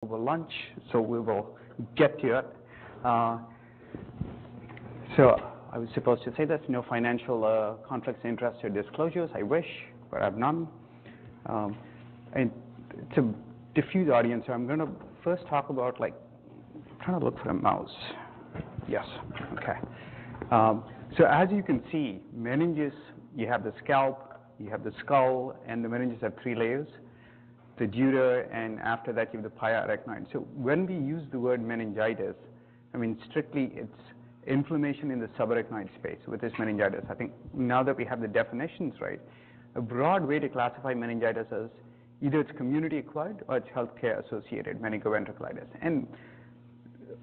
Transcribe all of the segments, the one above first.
over lunch, so we will get to it. So I was supposed to say this, no financial conflicts of interest or disclosures. I wish, but I have none. And it's a diffuse audience, so I'm going to first talk about, like, I'm trying to look for a mouse. Yes, okay. So as you can see, meninges, you have the scalp, you have the skull, and the meninges have 3 layers. The dura, and after that you have the pia arachnoid. So when we use the word meningitis, I mean strictly it's inflammation in the subarachnoid space with this meningitis. I think now that we have the definitions right, a broad way to classify meningitis is either it's community acquired or it's healthcare associated meningo-ventriculitis. And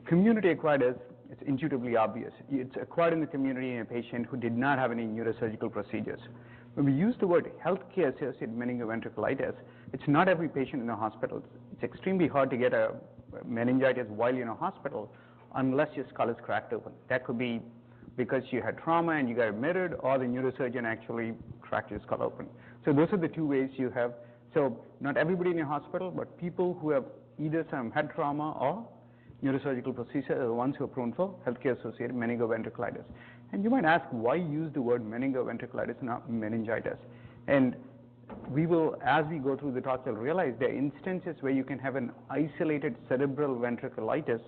community acquired is, it's intuitively obvious. It's acquired in the community in a patient who did not have any neurosurgical procedures. When we use the word healthcare associated meningo-ventriculitis, it's not every patient in a hospital. It's extremely hard to get a meningitis while you're in a hospital unless your skull is cracked open. That could be because you had trauma and you got admitted, or the neurosurgeon actually cracked your skull open. So those are the 2 ways you have. So not everybody in a hospital, but people who have either some head trauma or neurosurgical procedure are the ones who are prone for healthcare-associated meningo-ventriculitis. And you might ask, why use the word meningo-ventriculitis, not meningitis? And we will, as we go through the talk, you'll realize there are instances where you can have an isolated cerebral ventriculitis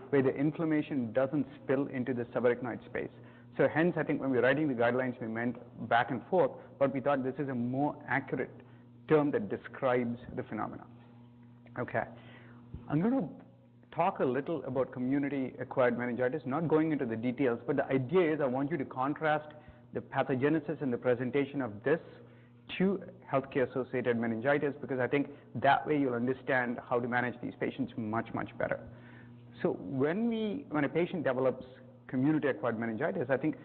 where the inflammation doesn't spill into the subarachnoid space. So hence, I think when we were writing the guidelines, we meant back and forth, but we thought this is a more accurate term that describes the phenomenon. Okay. I'm going to talk a little about community-acquired meningitis, not going into the details, but the idea is I want you to contrast the pathogenesis and the presentation of this to healthcare-associated meningitis, because I think that way you'll understand how to manage these patients much, much better. So when a patient develops community-acquired meningitis, I think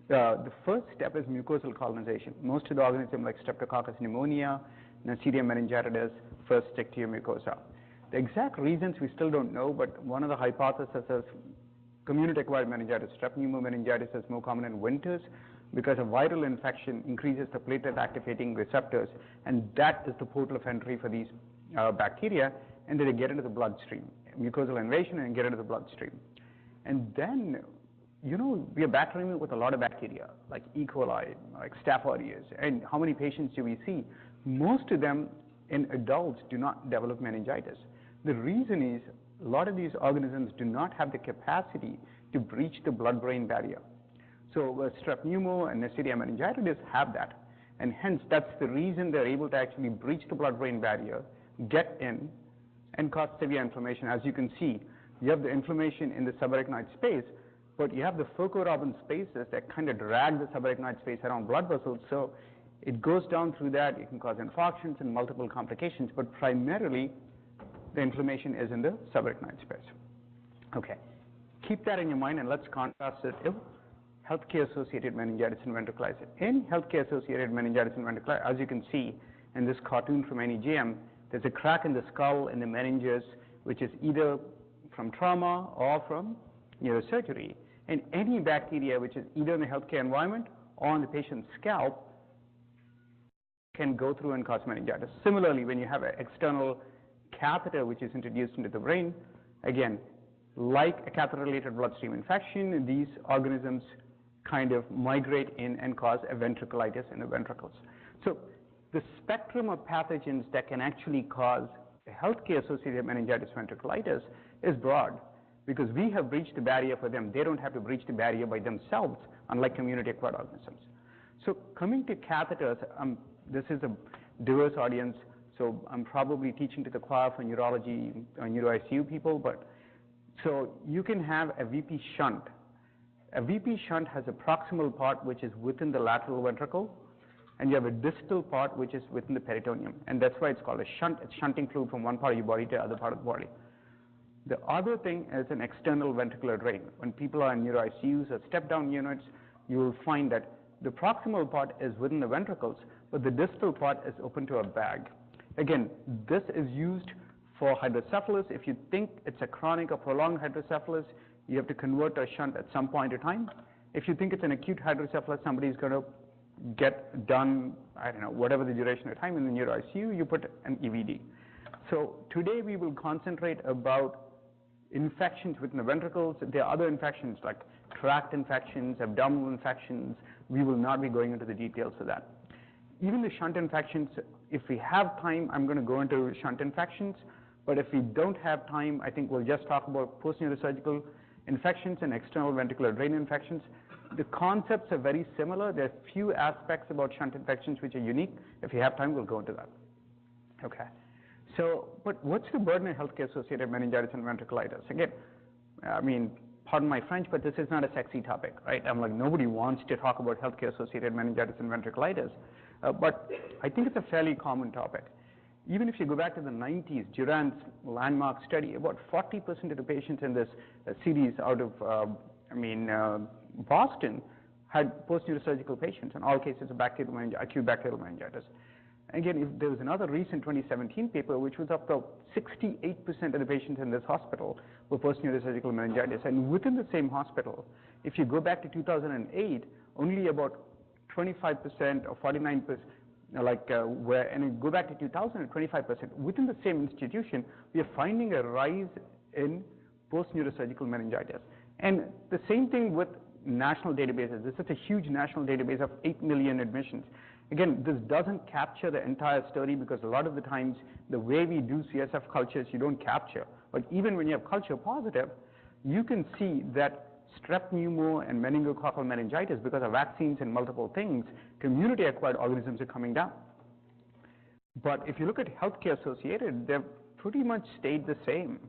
the first step is mucosal colonization. Most of the organisms like Streptococcus pneumonia, Neisseria meningitidis, first stick to your mucosa. The exact reasons we still don't know, but one of the hypotheses is community-acquired meningitis, strep pneumomeningitis, is more common in winters because a viral infection increases the platelet-activating receptors, and that is the portal of entry for these bacteria, and then they get into the bloodstream, mucosal invasion, and get into the bloodstream. And then, you know, we are battling with a lot of bacteria, like E. coli, like Staph aureus, and how many patients do we see? Most of them in adults do not develop meningitis. The reason is a lot of these organisms do not have the capacity to breach the blood-brain barrier. So strep pneumo and Neisseria meningitidis have that, and hence that's the reason they're able to actually breach the blood-brain barrier, get in, and cause severe inflammation. As you can see, you have the inflammation in the subarachnoid space, but you have the Foucault-Robin spaces that kind of drag the subarachnoid space around blood vessels, so it goes down through that. It can cause infarctions and multiple complications, but primarily the inflammation is in the subarachnoid space. Okay, keep that in your mind, and let's contrast it with healthcare-associated meningitis and ventriculitis. In healthcare-associated meningitis and ventriculitis, as you can see in this cartoon from NEJM, there's a crack in the skull in the meninges, which is either from trauma or from neurosurgery. And any bacteria which is either in the healthcare environment or on the patient's scalp can go through and cause meningitis. Similarly, when you have an external catheter which is introduced into the brain, again, like a catheter-related bloodstream infection, these organisms kind of migrate in and cause a ventriculitis in the ventricles. So the spectrum of pathogens that can actually cause a healthcare-associated meningitis ventriculitis is broad, because we have breached the barrier for them. They don't have to breach the barrier by themselves, unlike community-acquired organisms. So coming to catheters, this is a diverse audience, so I'm probably teaching to the choir for neurology or neuro-ICU people, but so you can have a VP shunt. A VP shunt has a proximal part which is within the lateral ventricle, and you have a distal part which is within the peritoneum, and that's why it's called a shunt. It's shunting fluid from one part of your body to the other part of the body. The other thing is an external ventricular drain. When people are in neuro-ICUs or step-down units, you will find that the proximal part is within the ventricles, but the distal part is open to a bag. Again, this is used for hydrocephalus. If you think it's a chronic or prolonged hydrocephalus, you have to convert to a shunt at some point in time. If you think it's an acute hydrocephalus, somebody's going to get done, I don't know, whatever the duration of time in the neuro-ICU, you put an EVD. So today we will concentrate about infections within the ventricles. There are other infections like tract infections, abdominal infections. We will not be going into the details of that. Even the shunt infections, if we have time, I'm going to go into shunt infections. But if we don't have time, I think we'll just talk about post-neurosurgical infections and external ventricular drain infections. The concepts are very similar. There are few aspects about shunt infections which are unique. If you have time, we'll go into that. Okay. So, but what's the burden of healthcare-associated meningitis and ventriculitis? Again, I mean, pardon my French, but this is not a sexy topic, right? I'm like, nobody wants to talk about healthcare-associated meningitis and ventriculitis. But I think it's a fairly common topic. Even if you go back to the 90s, Durant's landmark study, about 40% of the patients in this series out of, Boston had post-neurosurgical patients, in all cases of acute bacterial meningitis. Again, if there was another recent 2017 paper, which was up to 68% of the patients in this hospital were post-neurosurgical meningitis. And within the same hospital, if you go back to 2008, only about 25% or 49%, and you go back to 2000, 25%. Within the same institution, we are finding a rise in post-neurosurgical meningitis. And the same thing with national databases. This is a huge national database of 8 million admissions. Again, this doesn't capture the entire story because a lot of the times the way we do CSF cultures, you don't capture. But even when you have culture positive, you can see that strep pneumo and meningococcal meningitis, because of vaccines and multiple things, community-acquired organisms are coming down. But if you look at healthcare-associated, they've pretty much stayed the same.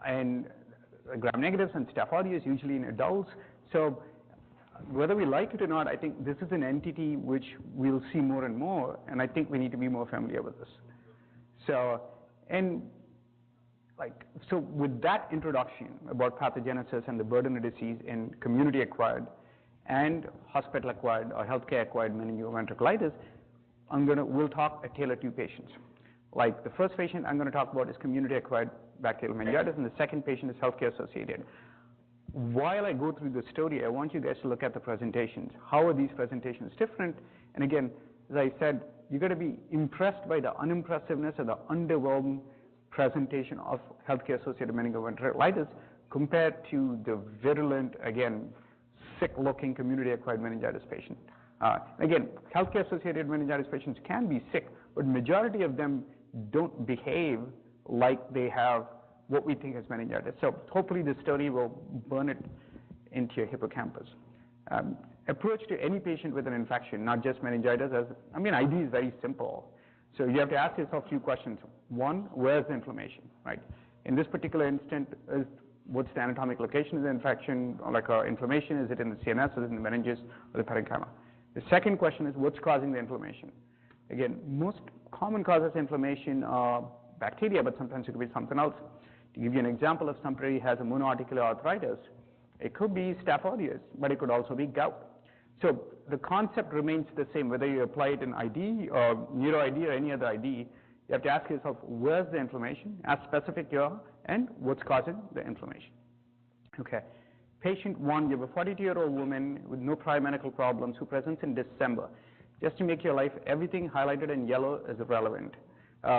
And gram-negatives and staph aureus usually in adults. So whether we like it or not, I think this is an entity which we'll see more and more, and I think we need to be more familiar with this. So, so with that introduction about pathogenesis and the burden of disease in community-acquired and hospital-acquired or healthcare-acquired meningo-ventriculitis, we'll talk a tale of two patients. Like the first patient I'm going to talk about is community-acquired bacterial meningitis, and the second patient is healthcare-associated. While I go through the story, I want you guys to look at the presentations. How are these presentations different? And again, as I said, you've got to be impressed by the unimpressiveness or the underwhelming presentation of healthcare-associated meningo-ventriculitis compared to the virulent, again, sick-looking community-acquired meningitis patient. Again, healthcare-associated meningitis patients can be sick, but majority of them don't behave like they have what we think is meningitis. So hopefully this study will burn it into your hippocampus. Approach to any patient with an infection, not just meningitis, ID is very simple. So you have to ask yourself a few questions. One, where's the inflammation, right? In this particular instant, what's the anatomic location of the infection, or inflammation? Is it in the CNS, or is it in the meninges, or the parenchyma? The second question is, what's causing the inflammation? Again, most common causes of inflammation are bacteria, but sometimes it could be something else. To give you an example, if somebody has a monoarticular arthritis, it could be staph aureus, but it could also be gout. So the concept remains the same, whether you apply it in ID or neuro ID or any other ID. You have to ask yourself, where's the inflammation, as specific you are, and what's causing the inflammation. Okay. Patient 1, you have a 42-year-old woman with no prior medical problems who presents in December. Just to make your life, everything highlighted in yellow is irrelevant.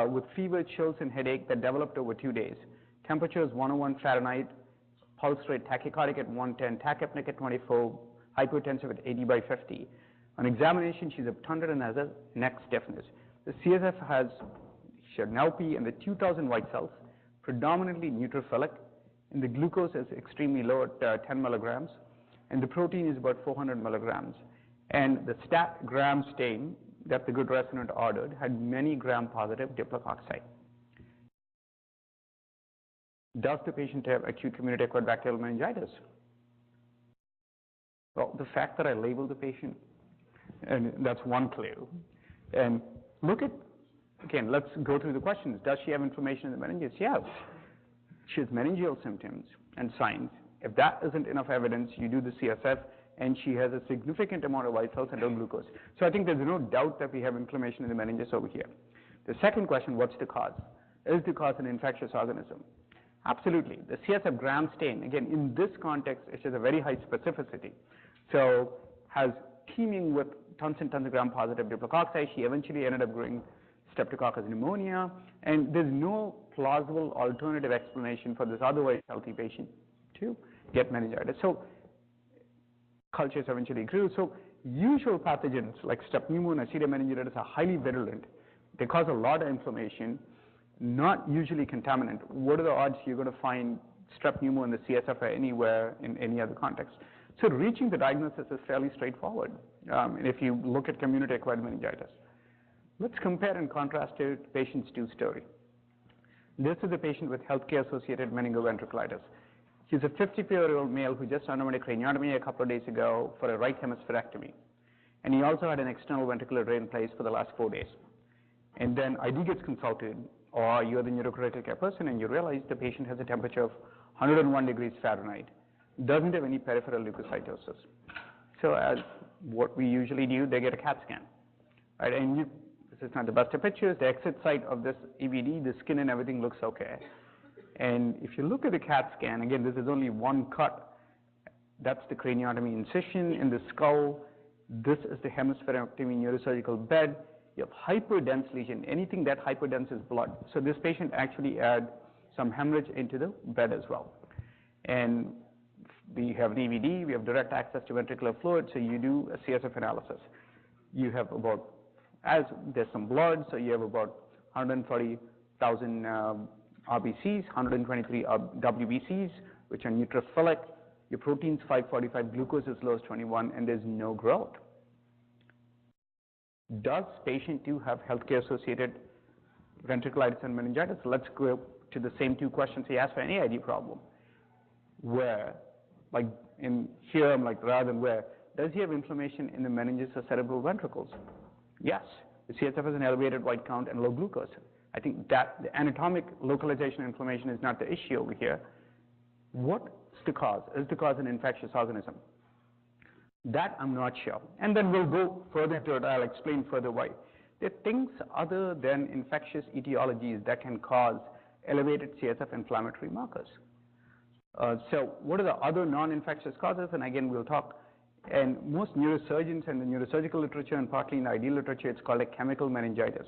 With fever, chills, and headache that developed over 2 days. Temperature is 101 Fahrenheit, pulse rate tachycardic at 110, tachypneic at 24, hypotensive at 80 by 50. On examination, she's obtunded and has a neck stiffness. The CSF has Shunt and the 2000 white cells, predominantly neutrophilic, and the glucose is extremely low at 10 milligrams, and the protein is about 400 milligrams. And the stat gram stain that the good resident ordered had many gram-positive diplococci. Does the patient have acute community-acquired bacterial meningitis? Well, the fact that I labeled the patient, and that's one clue. And look at, again, let's go through the questions. Does she have inflammation in the meninges? Yes. She has meningeal symptoms and signs. If that isn't enough evidence, you do the CSF, and she has a significant amount of white cells and low glucose. So I think there's no doubt that we have inflammation in the meninges over here. The second question, what's the cause? Is the cause an infectious organism? Absolutely. The CSF gram stain, again, in this context, it has a very high specificity. So has teeming with tons and tons of gram-positive diplococci. She eventually ended up growing Streptococcus pneumonia. And there's no plausible alternative explanation for this otherwise healthy patient to get meningitis. So cultures eventually grew. So usual pathogens like strep pneumo and Neisseria meningitis are highly virulent. They cause a lot of inflammation, not usually contaminant. What are the odds you're going to find strep pneumo in the CSF or anywhere in any other context? So reaching the diagnosis is fairly straightforward. And if you look at community-acquired meningitis. Let's compare and contrast the patient's two story. This is a patient with healthcare-associated meningo-ventriculitis. He's a 54-year-old male who just underwent a craniotomy a couple of days ago for a right hemispherectomy. And he also had an external ventricular drain placed for the last 4 days. And then ID gets consulted, or you're the neurocritical care person, and you realize the patient has a temperature of 101 degrees Fahrenheit, doesn't have any peripheral leukocytosis. So as what we usually do, they get a CAT scan. Right? And this is not the best of pictures. The exit site of this EVD, the skin and everything looks okay. And if you look at the CAT scan, again, this is only one cut. That's the craniotomy incision in the skull. This is the hemispherectomy neurosurgical bed. You have hyperdense lesion. Anything that hyperdense is blood. So this patient actually had some hemorrhage into the bed as well. And we have an EVD. We have direct access to ventricular fluid. So you do a CSF analysis. You have about, as there's some blood, so you have about 140,000 RBCs, 123 WBCs, which are neutrophilic. Your protein's 545, glucose is low as 21, and there's no growth. Does patient 2 have healthcare-associated ventriculitis and meningitis? Let's go to the same two questions he asked for any ID problem. Where, like in here, I'm like rather than where, does he have inflammation in the meninges or cerebral ventricles? Yes. The CSF has an elevated white count and low glucose. I think that the anatomic localization inflammation is not the issue over here. What's the cause? Is the cause an infectious organism? That I'm not sure. And then we'll go further to it. I'll explain further why. There are things other than infectious etiologies that can cause elevated CSF inflammatory markers. So what are the other non-infectious causes? And again, we'll talk. And most neurosurgeons and the neurosurgical literature, and partly in the ID literature, it's called a chemical meningitis.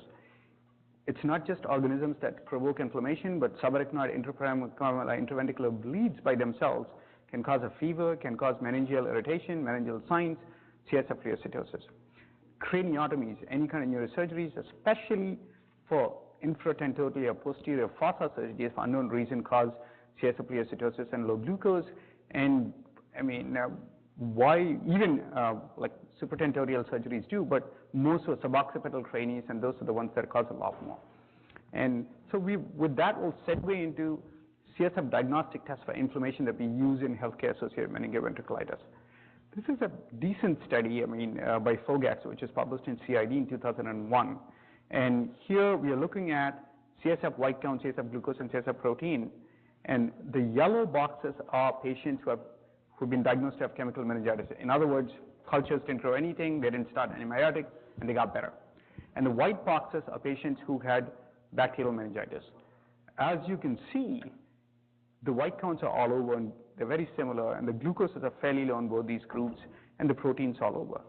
It's not just organisms that provoke inflammation, but subarachnoid, intraventricular bleeds by themselves can cause a fever, can cause meningeal irritation, meningeal signs, CSF pleocytosis. Craniotomies, any kind of neurosurgeries, especially for infratentorial or posterior fossa surgeries for unknown reason, cause CSF pleocytosis and low glucose. And I mean, why even like supratentorial surgeries do, but most are suboccipital cranies, and those are the ones that cause a lot more. And so with that, we'll segue into CSF diagnostic tests for inflammation that we use in healthcare-associated meningoventriculitis. This is a decent study, I mean, by Fogax, which is published in CID in 2001. And here we are looking at CSF white count, CSF glucose, and CSF protein. And the yellow boxes are patients who've been diagnosed to have chemical meningitis. In other words, cultures didn't grow anything, they didn't start antibiotics, and they got better. And the white boxes are patients who had bacterial meningitis. As you can see, the white counts are all over, and they're very similar, and the glucoses are fairly low in both these groups, and the proteins all over.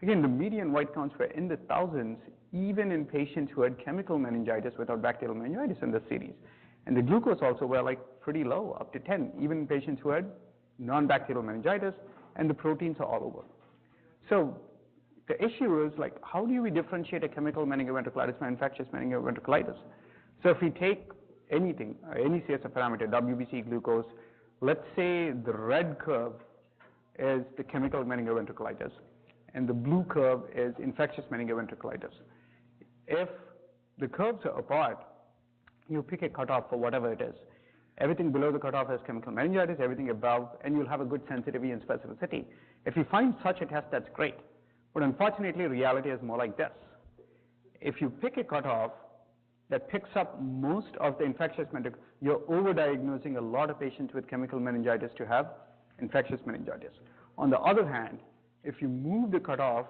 Again, the median white counts were in the thousands, even in patients who had chemical meningitis without bacterial meningitis in this series. And the glucose also were like pretty low, up to 10, even in patients who had non-bacterial meningitis, and the proteins are all over. So the issue is, like, how do we differentiate a chemical meningoventriculitis from infectious meningoventriculitis? So if we take anything, any CSF parameter, WBC, glucose, let's say the red curve is the chemical meningoventriculitis, and the blue curve is infectious meningoventriculitis. If the curves are apart, you pick a cutoff for whatever it is. Everything below the cutoff has chemical meningitis, everything above, and you'll have a good sensitivity and specificity. If you find such a test, that's great. But unfortunately, reality is more like this. If you pick a cutoff that picks up most of the infectious meningitis, you're overdiagnosing a lot of patients with chemical meningitis to have infectious meningitis. On the other hand, if you move the cutoff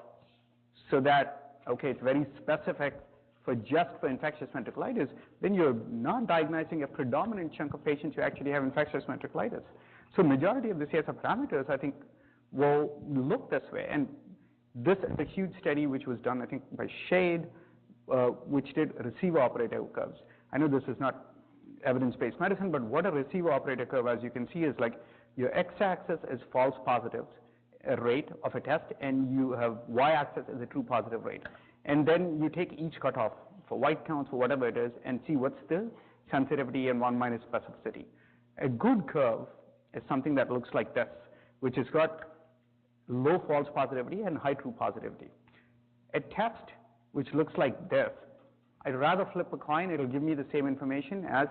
so that, okay, it's very specific for just for infectious meningitis, then you're not diagnosing a predominant chunk of patients who actually have infectious meningitis. So majority of the CSF parameters, I think, will look this way. And this is a huge study which was done, I think, by Shade, which did receiver operator curves. I know this is not evidence-based medicine, but what a receiver-operator curve, as you can see, is like your x-axis is false positives, a rate of a test, and you have y-axis is a true positive rate. And then you take each cutoff for white counts, for whatever it is, and see what's the sensitivity and 1 minus specificity. A good curve is something that looks like this, which has got low false positivity and high true positivity. A test which looks like this, I'd rather flip a coin, it'll give me the same information as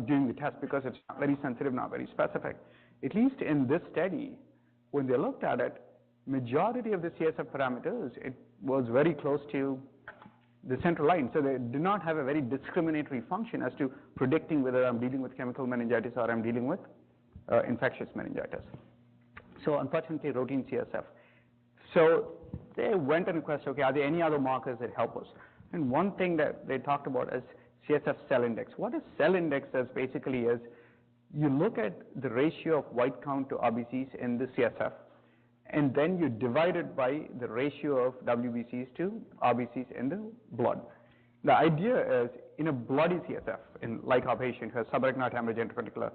doing the test because it's not very sensitive, not very specific. At least in this study, when they looked at it, majority of the CSF parameters, it was very close to the central line. So they do not have a very discriminatory function as to predicting whether I'm dealing with chemical meningitis or I'm dealing with infectious meningitis. So unfortunately, routine CSF. So they went and requested, okay, are there any other markers that help us? And one thing that they talked about is CSF cell index. What a cell index does basically is you look at the ratio of white count to RBCs in the CSF, and then you divide it by the ratio of WBCs to RBCs in the blood. The idea is in a bloody CSF, like our patient who has subarachnoid hemorrhage intraventricular,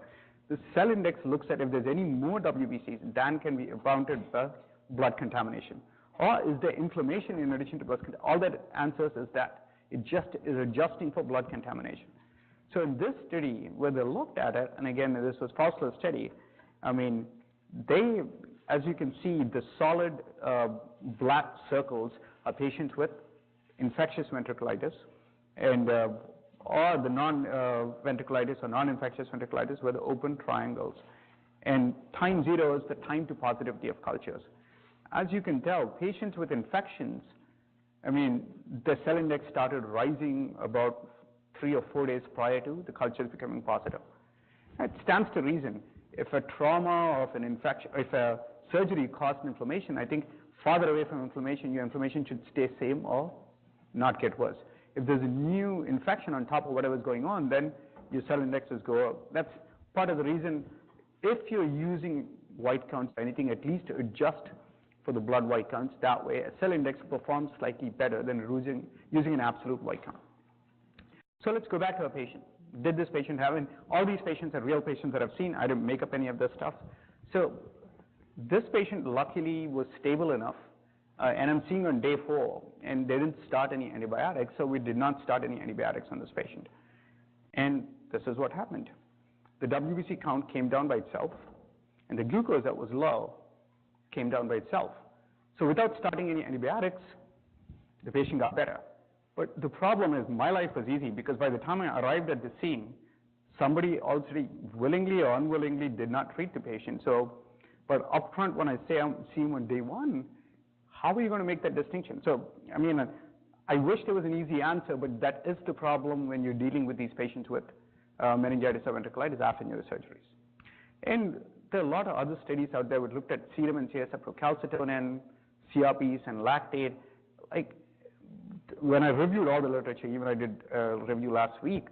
the cell index looks at if there's any more WBCs than can be accounted by blood contamination. Or is there inflammation in addition to blood contamination? All that answers is that. It just is adjusting for blood contamination. So in this study, where they looked at it, and again, this was Faustler's study, I mean, they, as you can see, the solid black circles are patients with infectious ventriculitis, and or the non-ventriculitis or non-infectious ventriculitis were the open triangles. And time 0 is the time to positivity of cultures. As you can tell, patients with infections, I mean, the cell index started rising about 3 or 4 days prior to the cultures becoming positive. It stands to reason. If a trauma or if an infection, if a surgery caused inflammation, I think farther away from inflammation, your inflammation should stay same or not get worse. If there's a new infection on top of whatever's going on, then your cell indexes go up. That's part of the reason. If you're using white counts or anything, at least adjust for the blood white counts. That way, a cell index performs slightly better than using an absolute white count. So let's go back to our patient. Did this patient have, and all these patients are real patients that I've seen. I didn't make up any of this stuff. So this patient luckily was stable enough, and I'm seeing on day 4, and they didn't start any antibiotics, so we did not start any antibiotics on this patient. And this is what happened. The WBC count came down by itself, and the glucose that was low came down by itself. So without starting any antibiotics, the patient got better. But the problem is my life was easy because by the time I arrived at the scene, somebody already willingly or unwillingly did not treat the patient. So, but up front when I say I'm seeing him on day 1, how are you going to make that distinction? So, I mean, I wish there was an easy answer, but that is the problem when you're dealing with these patients with meningitis or ventriculitis after neurosurgeries. And there are a lot of other studies out there which looked at serum and CSF procalcitonin, CRPs, and lactate. Like, when I reviewed all the literature, even I did a review last week,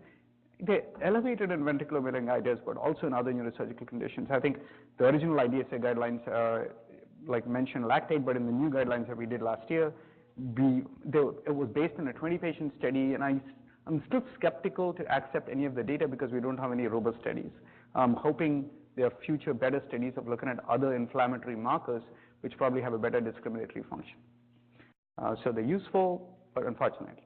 they elevated in ventricular meningitis, but also in other neurosurgical conditions. I think the original IDSA guidelines like mentioned lactate, but in the new guidelines that we did last year, it was based on a 20-patient study, and I'm still skeptical to accept any of the data because we don't have any robust studies. I'm hoping there are future better studies of looking at other inflammatory markers which probably have a better discriminatory function. So they're useful, but unfortunately.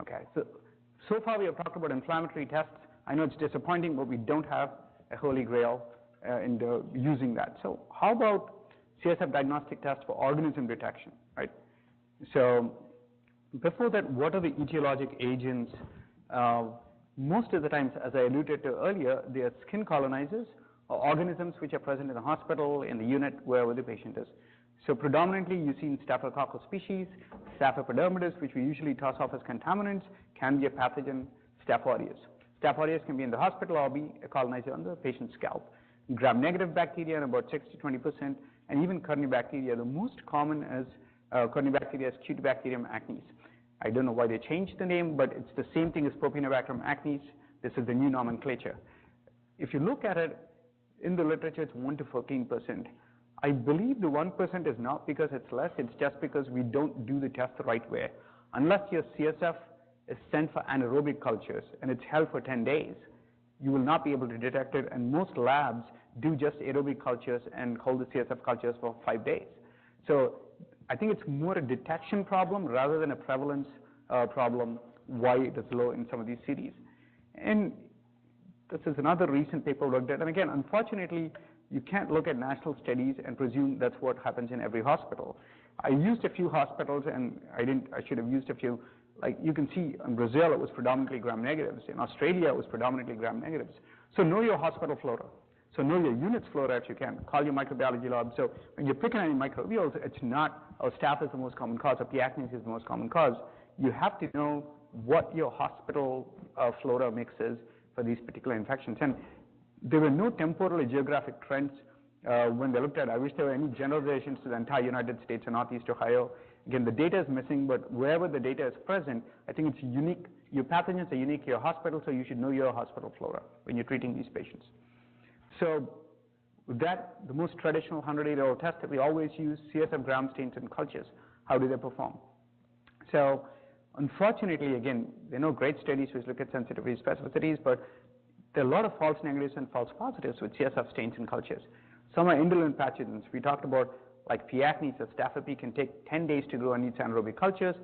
Okay, so far we have talked about inflammatory tests. I know it's disappointing, but we don't have a holy grail in using that. So how about CSF diagnostic tests for organism detection, right? So before that, what are the etiologic agents? Most of the times, as I alluded to earlier, they are skin colonizers or organisms which are present in the hospital, in the unit, wherever the patient is. So predominantly you see in Staphylococcus species, Staph epidermidis, which we usually toss off as contaminants, can be a pathogen, Staph aureus. Staph aureus can be in the hospital or be a colonizer on the patient's scalp. Gram-negative bacteria in about 6 to 20%, and even Corynebacteria. The most common is Corynebacteria is Cutibacterium acnes. I don't know why they changed the name, but it's the same thing as Propionibacterium acnes. This is the new nomenclature. If you look at it, in the literature, it's 1 to 14%. I believe the 1% is not because it's less, it's just because we don't do the test the right way. Unless your CSF is sent for anaerobic cultures and it's held for 10 days, you will not be able to detect it, and most labs do just aerobic cultures and hold the CSF cultures for 5 days. So I think it's more a detection problem rather than a prevalence problem why it is low in some of these cities. And this is another recent paper looked at, and again, unfortunately, you can't look at national studies and presume that's what happens in every hospital. I used a few hospitals, and I should have used a few. Like you can see in Brazil, it was predominantly gram-negatives. In Australia, it was predominantly gram-negatives. So know your hospital flora. So know your unit's flora if you can. Call your microbiology lab. So when you're picking antimicrobials, it's not, staph is the most common cause, or P. acnes is the most common cause. You have to know what your hospital flora mix is for these particular infections. And there were no temporal or geographic trends when they looked at. I wish there were any generalizations to the entire United States or Northeast Ohio. Again, the data is missing, but wherever the data is present, I think it's unique. Your pathogens are unique to your hospital, so you should know your hospital flora when you're treating these patients. So with that, the most traditional 108-year-old test that we always use, CSF gram stains and cultures. How do they perform? So unfortunately, again, there are no great studies which look at sensitivity specificities, but there are a lot of false negatives and false positives with CSF stains and cultures. Some are indolent pathogens. We talked about like P. acnes, or staph epi can take 10 days to grow and needs anaerobic cultures,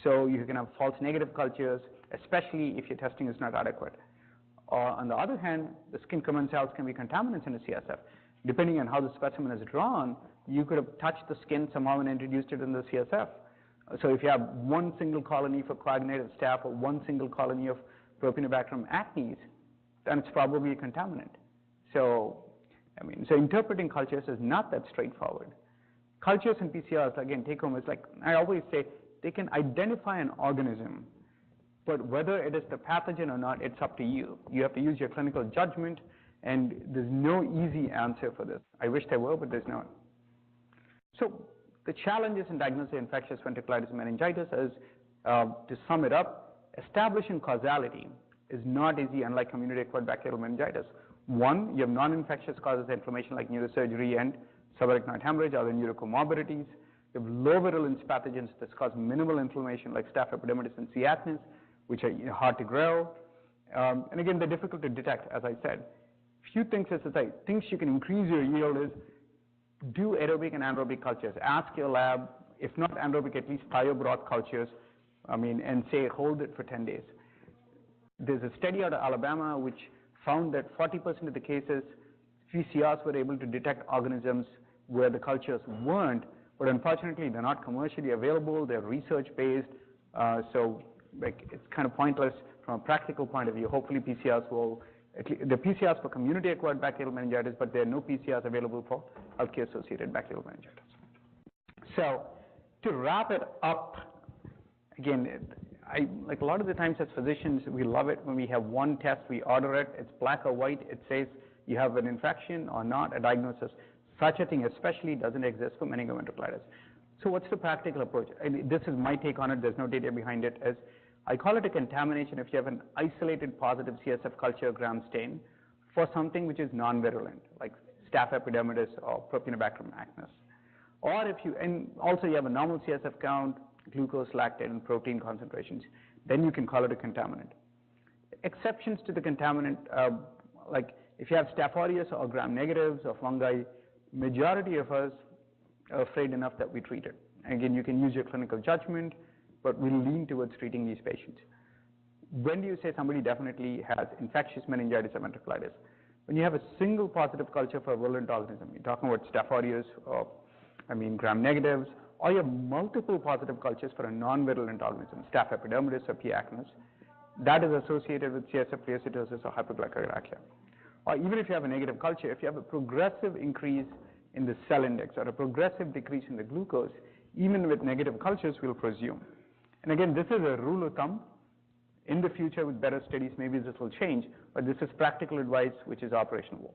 so you can have false negative cultures, especially if your testing is not adequate. On the other hand, the skin commensals can be contaminants in the CSF. Depending on how the specimen is drawn, you could have touched the skin somehow and introduced it in the CSF. So if you have one single colony for coagulated staph or one single colony of Propionibacterium acnes, then it's probably a contaminant. So, so interpreting cultures is not that straightforward. Cultures and PCRs, again, take home is like, I always say, they can identify an organism, but whether it is the pathogen or not, it's up to you. You have to use your clinical judgment, and there's no easy answer for this. I wish there were, but there's not. So the challenges in diagnosing infectious ventriculitis and meningitis is, to sum it up, establishing causality is not easy, unlike community-acquired bacterial meningitis. One, you have non-infectious causes of inflammation like neurosurgery and subarachnoid hemorrhage, other neurocomorbidities. You have low virulence pathogens that cause minimal inflammation like staph epidermidis and C. acnes, which are hard to grow. And again, they're difficult to detect, as I said. Few things things you can increase your yield is do aerobic and anaerobic cultures. Ask your lab, if not anaerobic, at least broth cultures, and say hold it for 10 days. There's a study out of Alabama which found that 40% of the cases, PCRs were able to detect organisms where the cultures weren't, but unfortunately they're not commercially available, they're research-based, so it's kind of pointless from a practical point of view. Hopefully PCRs will, the PCRs for community-acquired bacterial meningitis, but there are no PCRs available for healthcare-associated bacterial meningitis. So to wrap it up, again, like a lot of the times as physicians, we love it when we have one test, we order it, it's black or white, it says you have an infection or not, a diagnosis. Such a thing especially doesn't exist for meningo-ventriculitis. So what's the practical approach? This is my take on it, there's no data behind it, as I call it a contamination if you have an isolated positive CSF culture gram stain for something which is non-virulent, like staph epidermidis or Propionibacterium acnes. Or if you, and also you have a normal CSF count, glucose, lactate, and protein concentrations, then you can call it a contaminant. Exceptions to the contaminant, like if you have Staph aureus or gram-negatives or fungi, majority of us are afraid enough that we treat it. Again, you can use your clinical judgment, but we'll lean towards treating these patients. When do you say somebody definitely has infectious meningitis or ventriculitis? When you have a single positive culture for a virulent organism, you're talking about Staph aureus or, gram-negatives, or you have multiple positive cultures for a non-virulent organism, Staph epidermidis or P. acnes, that is associated with CSF pleocytosis or hyperglycemia. Or even if you have a negative culture, if you have a progressive increase in the cell index or a progressive decrease in the glucose, even with negative cultures, we'll presume. And again, this is a rule of thumb. In the future, with better studies, maybe this will change, but this is practical advice, which is operational.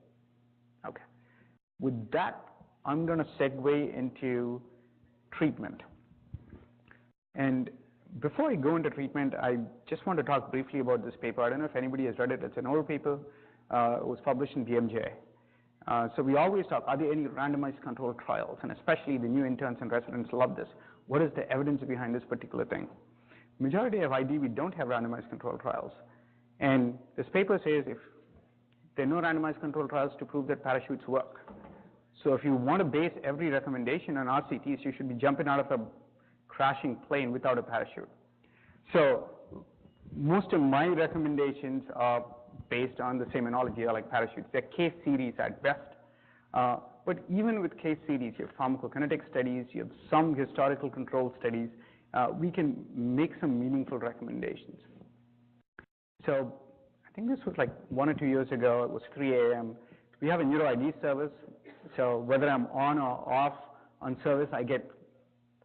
Okay. With that, I'm going to segue into treatment. And before I go into treatment, I just want to talk briefly about this paper. I don't know if anybody has read it. It's an old paper. It was published in BMJ. So we always talk, are there any randomized controlled trials? And especially the new interns and residents love this. What is the evidence behind this particular thing? majority of ID, we don't have randomized controlled trials. And this paper says if there are no randomized controlled trials to prove that parachutes work. So if you want to base every recommendation on RCTs, you should be jumping out of a crashing plane without a parachute. So most of my recommendations are based on the same analogy like parachutes. They're case series at best. But even with case series, you have pharmacokinetic studies, you have some historical control studies, we can make some meaningful recommendations. So I think this was like 1 or 2 years ago. It was 3 a.m. We have a neuro ID service. So whether I'm on or off on service, I get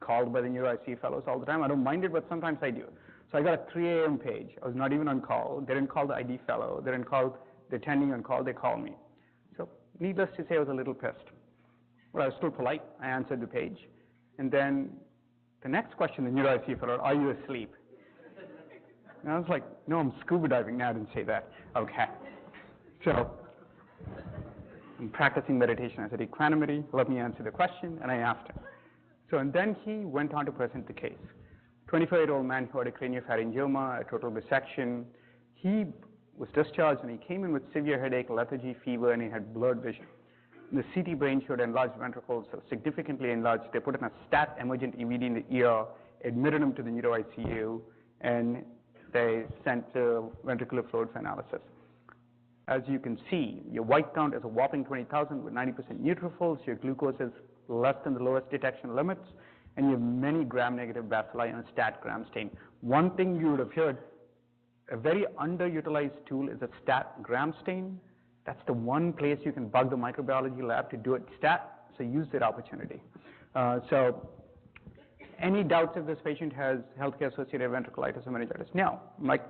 called by the neuro IC fellows all the time. I don't mind it, but sometimes I do. So I got a 3 a.m. page. I was not even on call. They didn't call the ID fellow. They didn't call the attending on call. They called me. So needless to say, I was a little pissed. But I was still polite. I answered the page. And then the next question, the neuro IC fellow, are you asleep? And I was like, no, I'm scuba diving. No, I didn't say that. Okay. So I'm practicing meditation. I said, equanimity, let me answer the question. And I asked him. So, and then he went on to present the case. 24-year-old man who had a craniopharyngioma, a total bisection. He was discharged and he came in with severe headache, lethargy, fever, and he had blurred vision. The CT brain showed enlarged ventricles, so significantly enlarged. They put in a stat emergent EVD in the ear, admitted him to the neuro ICU, and they sent the ventricular fluid for analysis. As you can see, your white count is a whopping 20,000 with 90% neutrophils. Your glucose is less than the lowest detection limits, and you have many gram-negative bacilli on a stat gram stain. One thing you would have heard, a very underutilized tool is a stat gram stain. That's the one place you can bug the microbiology lab to do it stat, so use that opportunity. So any doubts if this patient has healthcare-associated ventriculitis or meningitis? No. I'm like,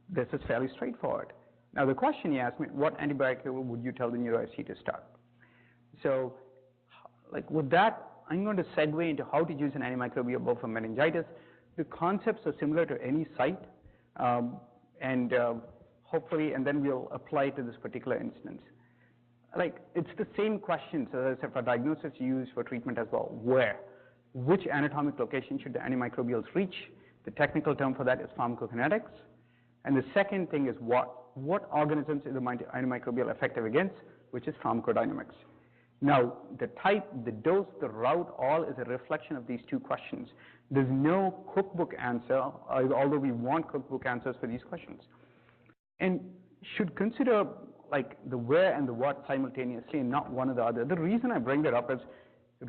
this is fairly straightforward. Now, the question he asked me, what antibiotic would you tell the neuro IC to start? So, like with that, I'm going to segue into how to use an antimicrobial for meningitis. The concepts are similar to any site, hopefully, and then we'll apply it to this particular instance. Like, it's the same questions as for diagnosis used for treatment as well. Where? Which anatomic location should the antimicrobials reach? The technical term for that is pharmacokinetics. And the second thing is what organisms is the antimicrobial effective against, which is pharmacodynamics. Now, the type, the dose, the route, all is a reflection of these two questions. There's no cookbook answer, although we want cookbook answers for these questions. And should consider like the where and the what simultaneously and not one or the other. The reason I bring that up is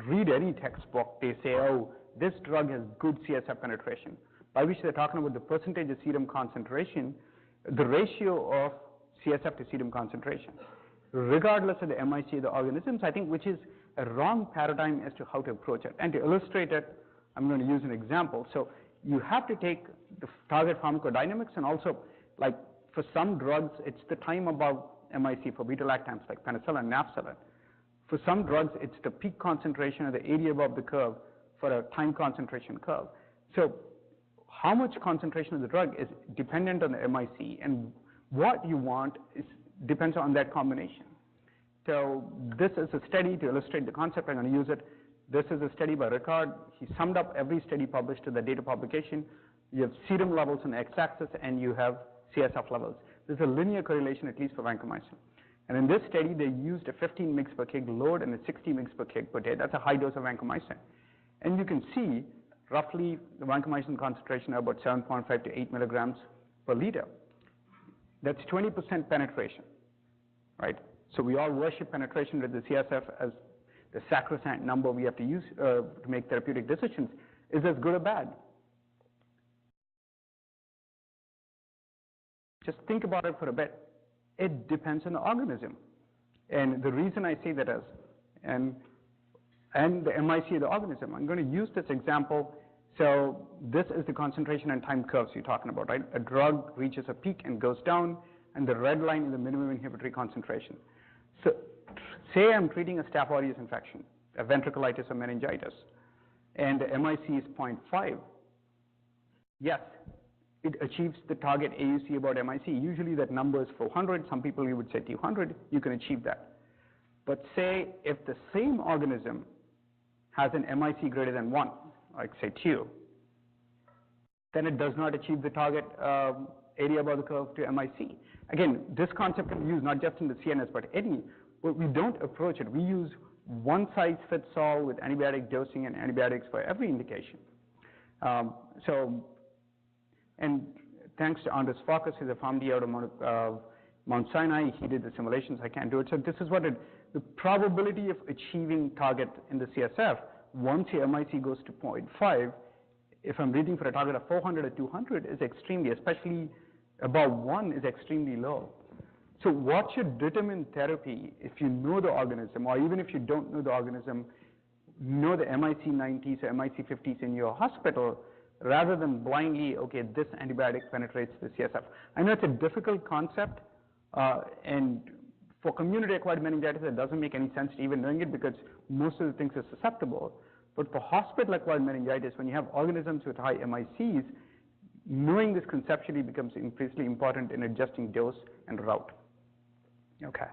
read any textbook. They say, oh, this drug has good CSF penetration, by which they're talking about the percentage of serum concentration, the ratio of CSF to serum concentration, regardless of the MIC of the organisms, I think, which is a wrong paradigm as to how to approach it. And to illustrate it, I'm going to use an example. So you have to take the target pharmacodynamics, and also, like for some drugs, it's the time above MIC for beta-lactams like penicillin and naphthalin. For some drugs, it's the peak concentration of the area above the curve for a time concentration curve. So how much concentration of the drug is dependent on the MIC, and what you want depends on that combination. So this is a study to illustrate the concept. I'm going to use it. This is a study by Ricard. He summed up every study published to the data publication. You have serum levels on the x-axis, and you have CSF levels. There's a linear correlation, at least for vancomycin. And in this study, they used a 15 mg per kg load and a 60 mg per kg per day. That's a high dose of vancomycin. And you can see roughly the vancomycin concentration of about 7.5 to 8 milligrams per liter. That's 20% penetration, right? So we all worship penetration with the CSF as the sacrosanct number we have to use to make therapeutic decisions. Is this good or bad? Just think about it for a bit. It depends on the organism. And the reason I say that is, and the MIC of the organism, I'm going to use this example. So this is the concentration and time curves you're talking about, right? A drug reaches a peak and goes down, and the red line is the minimum inhibitory concentration. So say I'm treating a Staph aureus infection, a ventriculitis or meningitis, and the MIC is 0.5. Yes, it achieves the target AUC about MIC. Usually that number is 400. Some people you would say 200. You can achieve that. But say if the same organism has an MIC greater than 1, like say 2, then it does not achieve the target area above the curve to MIC. Again, this concept can be used not just in the CNS, but we don't approach it. We use one size fits all with antibiotic dosing and antibiotics for every indication. And thanks to Anders Focus, who's a PharmD out of Mount Sinai, he did the simulations. I can't do it. So this is what the probability of achieving target in the CSF, once your MIC goes to 0.5, if I'm reading for a target of 400 or 200, is extremely, especially above 1, is extremely low. So what should determine therapy, if you know the organism, or even if you don't know the organism, know the MIC 90s or MIC 50s in your hospital, rather than blindly, okay, this antibiotic penetrates the CSF. I know it's a difficult concept, and for community-acquired meningitis, it doesn't make any sense to even knowing it because most of the things are susceptible. But for hospital-acquired meningitis, when you have organisms with high MICs, knowing this conceptually becomes increasingly important in adjusting dose and route. Okay.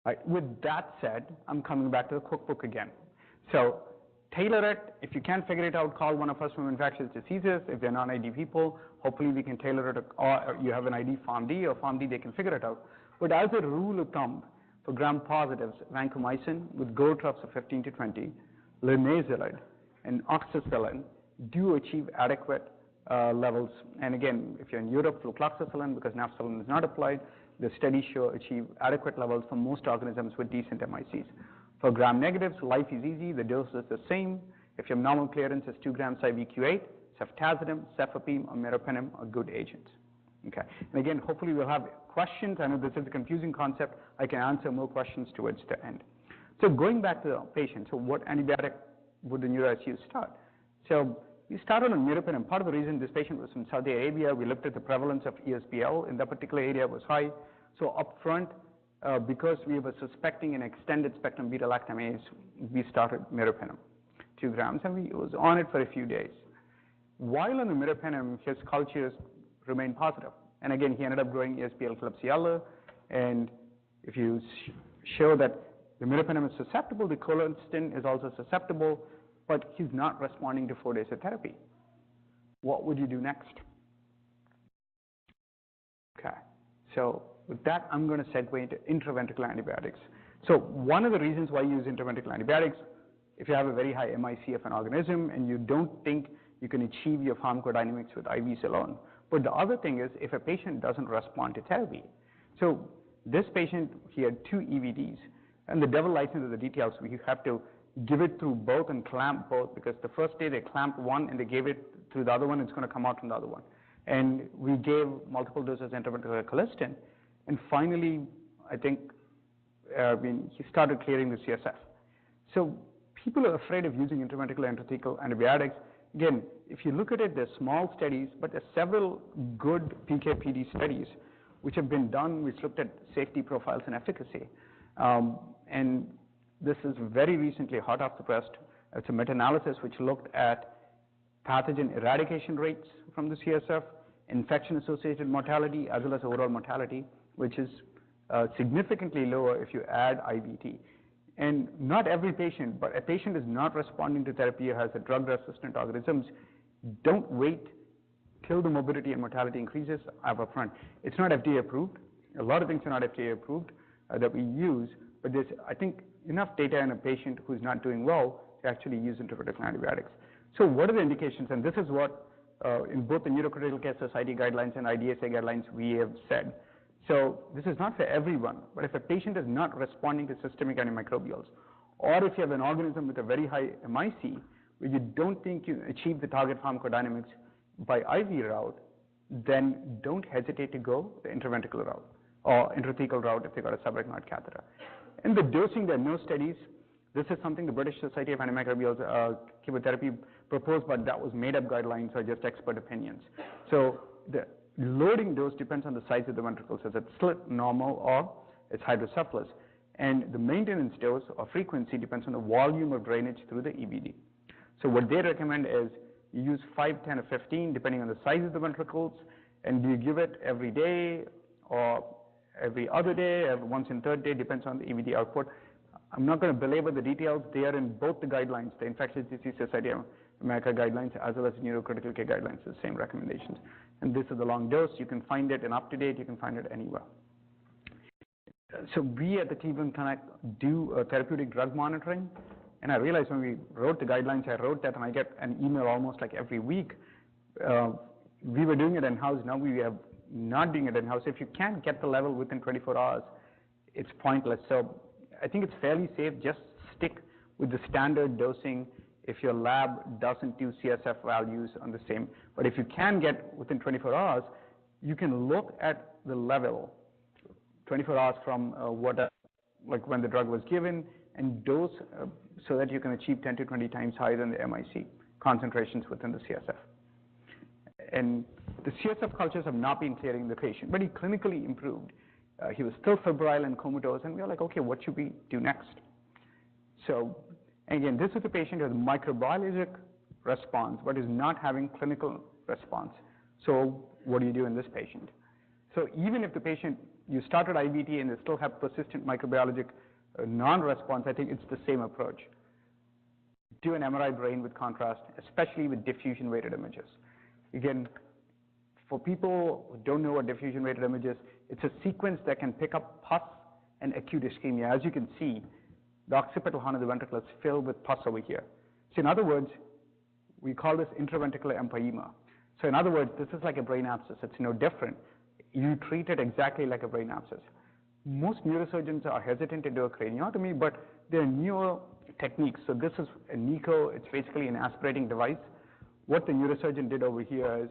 All right. With that said, I'm coming back to the cookbook again. So tailor it. If you can't figure it out, call one of us from Infectious Diseases. If they're non-ID people, hopefully we can tailor it, or you have an ID PharmD or PharmD, they can figure it out. But as a rule of thumb, for gram-positives, vancomycin with goal drops of 15 to 20, linezolid and oxacillin do achieve adequate levels. And again, if you're in Europe, flucloxacillin, because nafcillin is not applied, the studies show achieve adequate levels for most organisms with decent MICs. For gram-negatives, life is easy. The dose is the same. If your normal clearance is 2 grams IVQ8, ceftazidime, cefepime, or meropenem are good agents. Okay. And again, hopefully we'll have questions. I know this is a confusing concept. I can answer more questions towards the end. So going back to the patient, so what antibiotic would the neuro-ICU start? So we started on meropenem. Part of the reason this patient was from Saudi Arabia, we looked at the prevalence of ESBL in that particular area was high. So up front, because we were suspecting an extended spectrum beta-lactamase, we started meropenem, 2 grams, and we was on it for a few days. While on the meropenem, his cultures remained positive. And again, he ended up growing ESBL klebsiella, and if you show that the meropenem is susceptible, the colistin is also susceptible, but he's not responding to 4 days of therapy. What would you do next? Okay, so with that, I'm going to segue into intraventricular antibiotics. So one of the reasons why you use intraventricular antibiotics, if you have a very high MIC of an organism and you don't think you can achieve your pharmacodynamics with IVs alone. But the other thing is if a patient doesn't respond to therapy. So this patient, he had 2 EVDs, and the devil lies into the details. We have to give it through both and clamp both, because the first day they clamped one and they gave it through the other one, it's going to come out from the other one. And we gave multiple doses of intraventricular colistin, and finally, I think, he started clearing the CSF. So people are afraid of using intraventricular intrathecal antibiotics. Again, if you look at it, there's small studies, but there's several good PK/PD studies which have been done, which looked at safety profiles and efficacy. And this is very recently hot off the press. It's a meta-analysis which looked at pathogen eradication rates from the CSF, infection-associated mortality, as well as overall mortality, which is significantly lower if you add IVT. And not every patient, but a patient is not responding to therapy or has a drug-resistant organisms, don't wait till the morbidity and mortality increases up front. It's not FDA approved. A lot of things are not FDA approved that we use, but there's, I think, enough data in a patient who's not doing well to actually use intraventricular antibiotics. So what are the indications? And this is what in both the Neurocritical Care Society guidelines and IDSA guidelines we have said. So this is not for everyone, but if a patient is not responding to systemic antimicrobials, or if you have an organism with a very high MIC, where you don't think you achieve the target pharmacodynamics by IV route, then don't hesitate to go the intraventricular route or intrathecal route if they got a subarachnoid catheter. In the dosing, there are no studies. This is something the British Society of Antimicrobials Chemotherapy proposed, but that was made-up guidelines or just expert opinions. So the loading dose depends on the size of the ventricles. Is it slit, normal, or it's hydrocephalus? And the maintenance dose or frequency depends on the volume of drainage through the EBD. So what they recommend is you use 5, 10, or 15, depending on the size of the ventricles, and do you give it every day or every other day, or once in third day, depends on the EBD output. I'm not going to belabor the details. They are in both the guidelines, the Infectious Disease Society America guidelines as well as neurocritical care guidelines, the same recommendations. And this is the long dose. You can find it in UpToDate. You can find it anywhere. So we at the Cleveland Clinic do therapeutic drug monitoring. And I realized when we wrote the guidelines, I wrote that and I get an email almost like every week. We were doing it in-house. Now we are not doing it in-house. If you can't get the level within 24 hours, it's pointless. So I think it's fairly safe. Just stick with the standard dosing if your lab doesn't do CSF values on the same. But if you can get within 24 hours, you can look at the level 24 hours from like when the drug was given and dose so that you can achieve 10 to 20 times higher than the MIC concentrations within the CSF. And the CSF cultures have not been clearing the patient, but he clinically improved. He was still febrile and comatose, and we were like, okay, what should we do next? So again, this is a patient who has microbiologic response, but is not having clinical response. So what do you do in this patient? So even if the patient, you started IVT and they still have persistent microbiologic non-response, I think it's the same approach. Do an MRI brain with contrast, especially with diffusion-weighted images. Again, for people who don't know what diffusion-weighted image is, it's a sequence that can pick up pus and acute ischemia. As you can see, the occipital horn of the ventricle is filled with pus over here. So in other words, we call this intraventricular empyema. So in other words, this is like a brain abscess. It's no different. You treat it exactly like a brain abscess. Most neurosurgeons are hesitant to do a craniotomy, but there are newer techniques. So this is a NICO. It's basically an aspirating device. What the neurosurgeon did over here is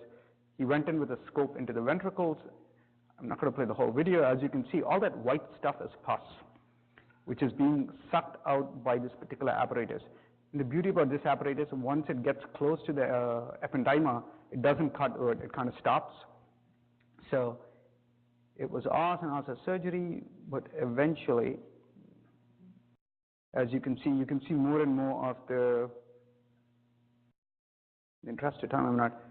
he went in with a scope into the ventricles. I'm not going to play the whole video. As you can see, all that white stuff is pus, which is being sucked out by this particular apparatus. And the beauty about this apparatus, once it gets close to the ependyma, it doesn't cut or it kind of stops. So it was hours and hours of surgery, but eventually, as you can see more and more of the interest of time, I'm not.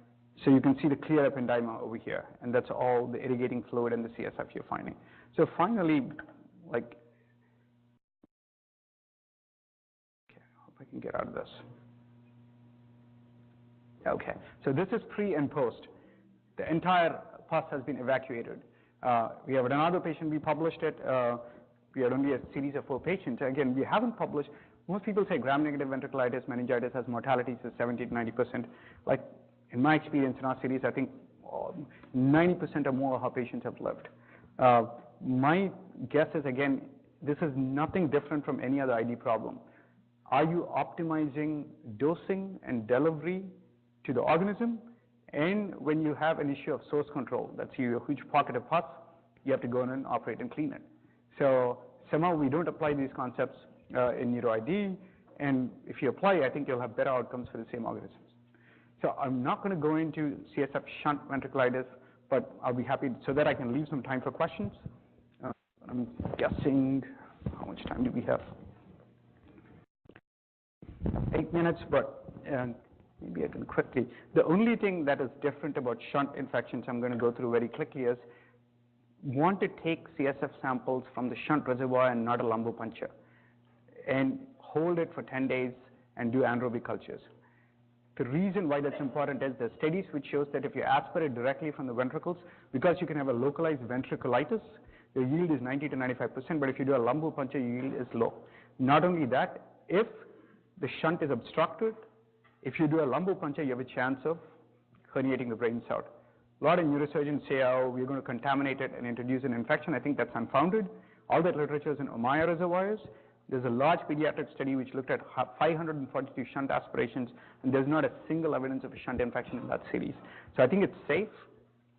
So you can see the clear ependyma over here, and that's all the irrigating fluid and the CSF you're finding. So finally, like, okay, I hope I can get out of this. Okay, so this is pre and post. The entire pus has been evacuated. We have another patient, we published it. We had only a series of 4 patients. Again, we haven't published. Most people say gram-negative ventriculitis, meningitis has mortalities of 70 to 90%. Like, in my experience in our series, I think 90% or more of our patients have lived. My guess is, again, this is nothing different from any other ID problem. Are you optimizing dosing and delivery to the organism? And when you have an issue of source control, that's a huge pocket of pus, you have to go in and operate and clean it. So somehow we don't apply these concepts in neuro-ID, and if you apply, I think you'll have better outcomes for the same organisms. So I'm not going to go into CSF shunt ventriculitis, but I'll be happy so that I can leave some time for questions. I'm guessing, how much time do we have? 8 minutes, but maybe I can quickly. The only thing that is different about shunt infections I'm going to go through very quickly is want to take CSF samples from the shunt reservoir and not a lumbar puncture, and hold it for 10 days and do anaerobic cultures. The reason why that's important is the studies which shows that if you aspirate directly from the ventricles, because you can have a localized ventriculitis, your yield is 90 to 95%, but if you do a lumbar puncture, your yield is low. Not only that, if the shunt is obstructed, if you do a lumbar puncture, you have a chance of herniating the brains out. A lot of neurosurgeons say, oh, we're going to contaminate it and introduce an infection. I think that's unfounded. All that literature is in Ommaya reservoirs. There's a large pediatric study which looked at 542 shunt aspirations, and there's not a single evidence of a shunt infection in that series. So I think it's safe.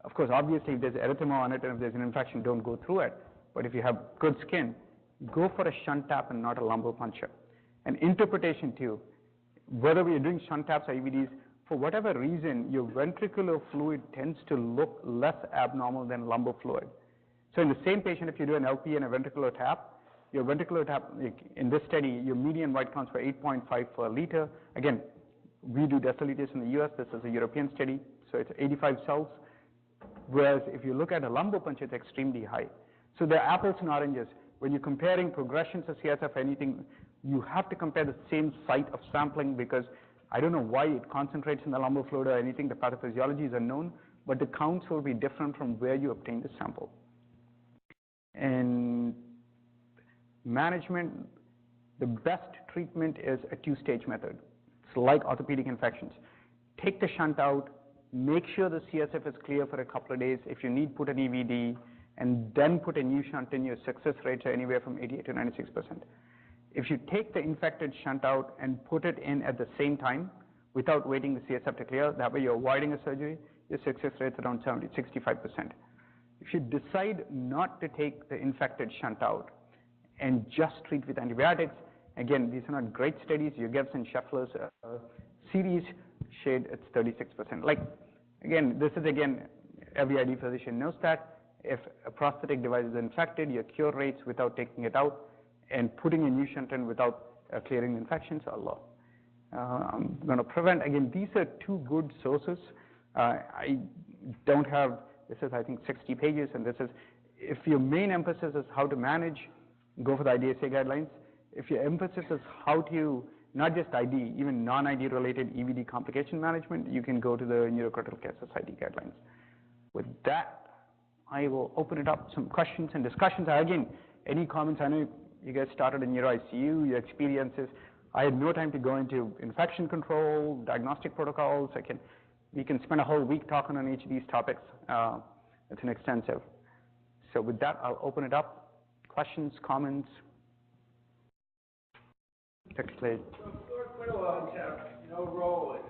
Of course, obviously, if there's erythema on it and if there's an infection, don't go through it. But if you have good skin, go for a shunt tap and not a lumbar puncture. And interpretation too, whether we are doing shunt taps or IVDs, for whatever reason, your ventricular fluid tends to look less abnormal than lumbar fluid. So in the same patient, if you do an LP and a ventricular tap, your ventricular tap, in this study, your median white counts for 8.5 per liter. Again, we do deciliters in the US, this is a European study, so it's 85 cells. Whereas if you look at a lumbar puncture, it's extremely high. So they're apples and oranges. When you're comparing progressions of CSF or anything, you have to compare the same site of sampling because I don't know why it concentrates in the lumbar fluid or anything. The pathophysiology is unknown, but the counts will be different from where you obtain the sample. And management, the best treatment is a two-stage method. It's like orthopedic infections. Take the shunt out, make sure the CSF is clear for a couple of days. If you need, put an EVD, and then put a new shunt in. Your success rates are anywhere from 88 to 96%. If you take the infected shunt out and put it in at the same time without waiting the CSF to clear, that way you're avoiding a surgery, your success rate's around 65%. If you decide not to take the infected shunt out and just treat with antibiotics, again, these are not great studies. You get some Scheffler's series shade, it's 36%. Like, again, this is, every ID physician knows that. If a prosthetic device is infected, your cure rates without taking it out and putting a new shunt in without clearing the infections are low. I'm going to prevent, again, these are two good sources. I don't have, this is I think 60 pages, and this is, if your main emphasis is how to manage, go for the IDSA guidelines. If your emphasis is how to, not just ID, even non-ID related EVD complication management, you can go to the Neurocritical Care Society guidelines. With that, I will open it up, some questions and discussions. Again, any comments? I know you guys started in your ICU, your experiences. I had no time to go into infection control, diagnostic protocols. We can spend a whole week talking on each of these topics. It's an extensive. So with that, I'll open it up. Questions, comments? Neurologists have no role in